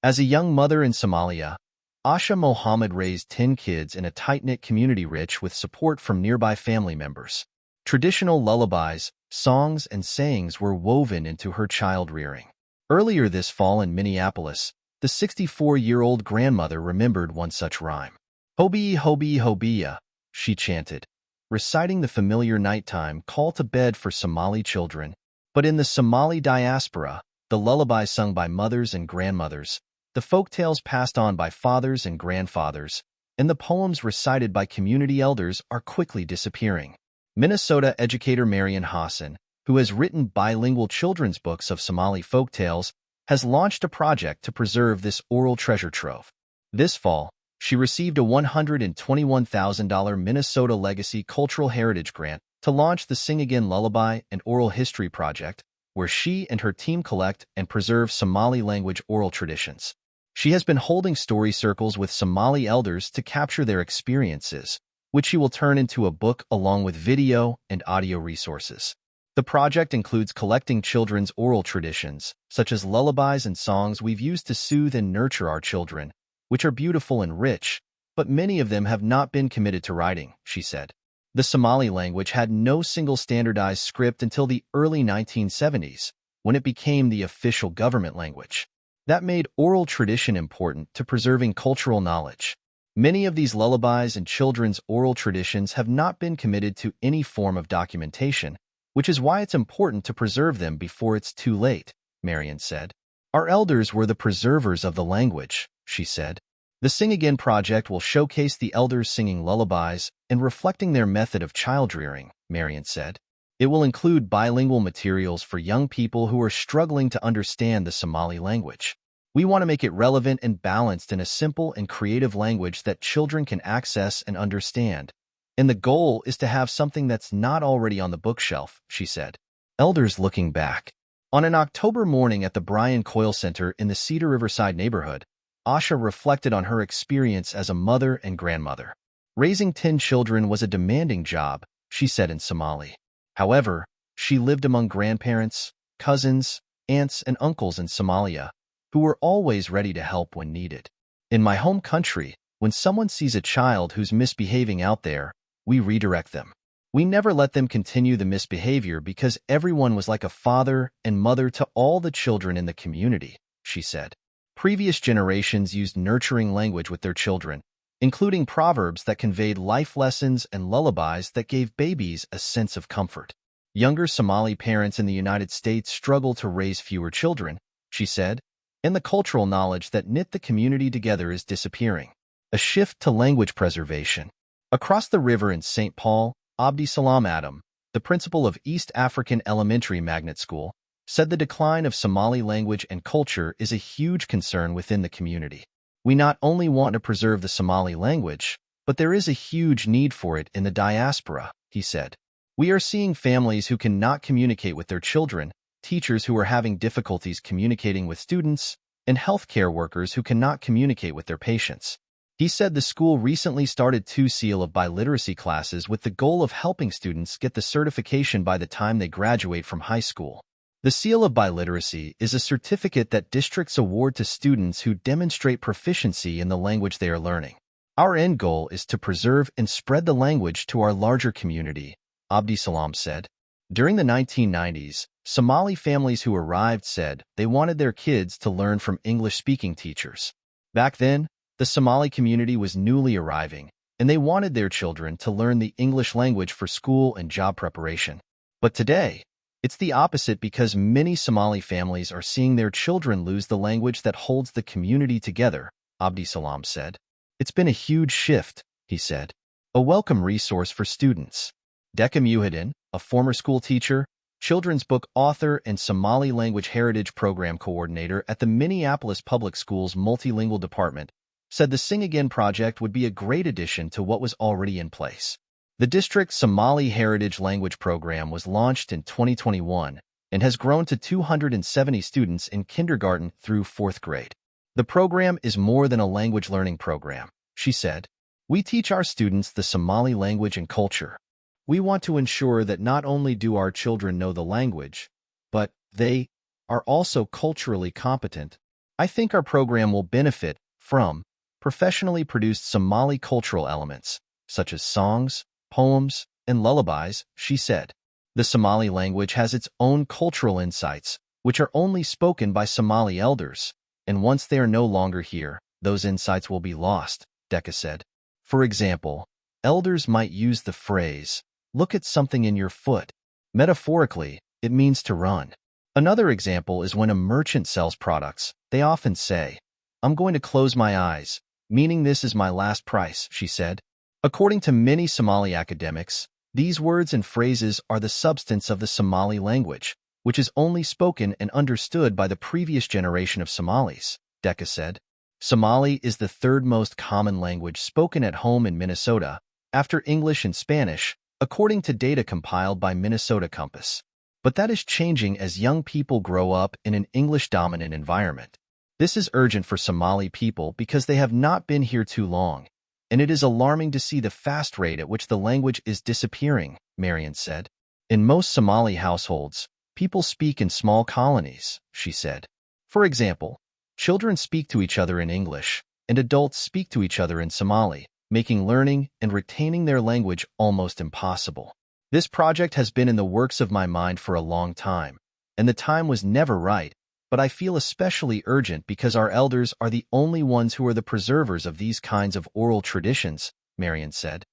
As a young mother in Somalia, Asha Mohammed raised 10 kids in a tight-knit community rich with support from nearby family members. Traditional lullabies, songs, and sayings were woven into her child-rearing. Earlier this fall in Minneapolis, the 64-year-old grandmother remembered one such rhyme. Hobi, hobi, hobiya, she chanted, reciting the familiar nighttime call to bed for Somali children. But in the Somali diaspora, the lullabies sung by mothers and grandmothers, the folk tales passed on by fathers and grandfathers, and the poems recited by community elders are quickly disappearing. Minnesota educator Marian Hassan, who has written bilingual children's books of Somali folk tales, has launched a project to preserve this oral treasure trove. This fall, she received a $121,000 Minnesota Legacy Cultural Heritage Grant to launch the Sing Again Lullaby and Oral History Project, where she and her team collect and preserve Somali language oral traditions. She has been holding story circles with Somali elders to capture their experiences, which she will turn into a book along with video and audio resources. The project includes collecting children's oral traditions, such as lullabies and songs we've used to soothe and nurture our children, which are beautiful and rich, but many of them have not been committed to writing, she said. The Somali language had no single standardized script until the early 1970s, when it became the official government language. That made oral tradition important to preserving cultural knowledge. Many of these lullabies and children's oral traditions have not been committed to any form of documentation, which is why it's important to preserve them before it's too late, Marian said. Our elders were the preservers of the language, she said. The Sing Again project will showcase the elders singing lullabies and reflecting their method of child-rearing, Marian said. It will include bilingual materials for young people who are struggling to understand the Somali language. We want to make it relevant and balanced in a simple and creative language that children can access and understand. And the goal is to have something that's not already on the bookshelf, she said. Elders looking back. On an October morning at the Brian Coyle Center in the Cedar Riverside neighborhood, Asha reflected on her experience as a mother and grandmother. Raising 10 children was a demanding job, she said in Somali. However, she lived among grandparents, cousins, aunts, and uncles in Somalia, who were always ready to help when needed. In my home country, when someone sees a child who's misbehaving out there, we redirect them. We never let them continue the misbehavior because everyone was like a father and mother to all the children in the community, she said. Previous generations used nurturing language with their children, including proverbs that conveyed life lessons and lullabies that gave babies a sense of comfort. Younger Somali parents in the United States struggle to raise fewer children, she said, and the cultural knowledge that knit the community together is disappearing. A shift to language preservation. Across the river in St. Paul, Abdi Salam Adam, the principal of East African Elementary Magnet School, said the decline of Somali language and culture is a huge concern within the community. We not only want to preserve the Somali language, but there is a huge need for it in the diaspora, he said. We are seeing families who cannot communicate with their children, teachers who are having difficulties communicating with students, and healthcare workers who cannot communicate with their patients. He said the school recently started 2 Seal of Biliteracy classes with the goal of helping students get the certification by the time they graduate from high school. The Seal of Biliteracy is a certificate that districts award to students who demonstrate proficiency in the language they are learning. Our end goal is to preserve and spread the language to our larger community, Abdi Salam said. During the 1990s, Somali families who arrived said they wanted their kids to learn from English-speaking teachers. Back then, the Somali community was newly arriving, and they wanted their children to learn the English language for school and job preparation. But today, it's the opposite because many Somali families are seeing their children lose the language that holds the community together, Abdi Salam said. It's been a huge shift, he said. A welcome resource for students. Deka Muhyiddin, a former school teacher, children's book author, and Somali Language Heritage Program Coordinator at the Minneapolis Public Schools Multilingual Department, said the Sing Again project would be a great addition to what was already in place. The district's Somali Heritage Language Program was launched in 2021 and has grown to 270 students in kindergarten through 4th grade. The program is more than a language learning program, she said. We teach our students the Somali language and culture. We want to ensure that not only do our children know the language, but they are also culturally competent, I think our program will benefit from professionally produced Somali cultural elements, such as songs, poems, and lullabies, she said. The Somali language has its own cultural insights, which are only spoken by Somali elders, and once they are no longer here, those insights will be lost, Decca said. For example, elders might use the phrase, "Look at something in your foot." Metaphorically, it means to run. Another example is when a merchant sells products, they often say, "I'm going to close my eyes," meaning this is my last price, she said. According to many Somali academics, these words and phrases are the substance of the Somali language, which is only spoken and understood by the previous generation of Somalis, Decca said. Somali is the third most common language spoken at home in Minnesota, after English and Spanish, according to data compiled by Minnesota Compass. But that is changing as young people grow up in an English-dominant environment. This is urgent for Somali people because they have not been here too long, and it is alarming to see the fast rate at which the language is disappearing, Marian said. In most Somali households, people speak in small colonies, she said. For example, children speak to each other in English, and adults speak to each other in Somali, making learning and retaining their language almost impossible. This project has been in the works of my mind for a long time, and the time was never right, but I feel especially urgent because our elders are the only ones who are the preservers of these kinds of oral traditions, Marian said.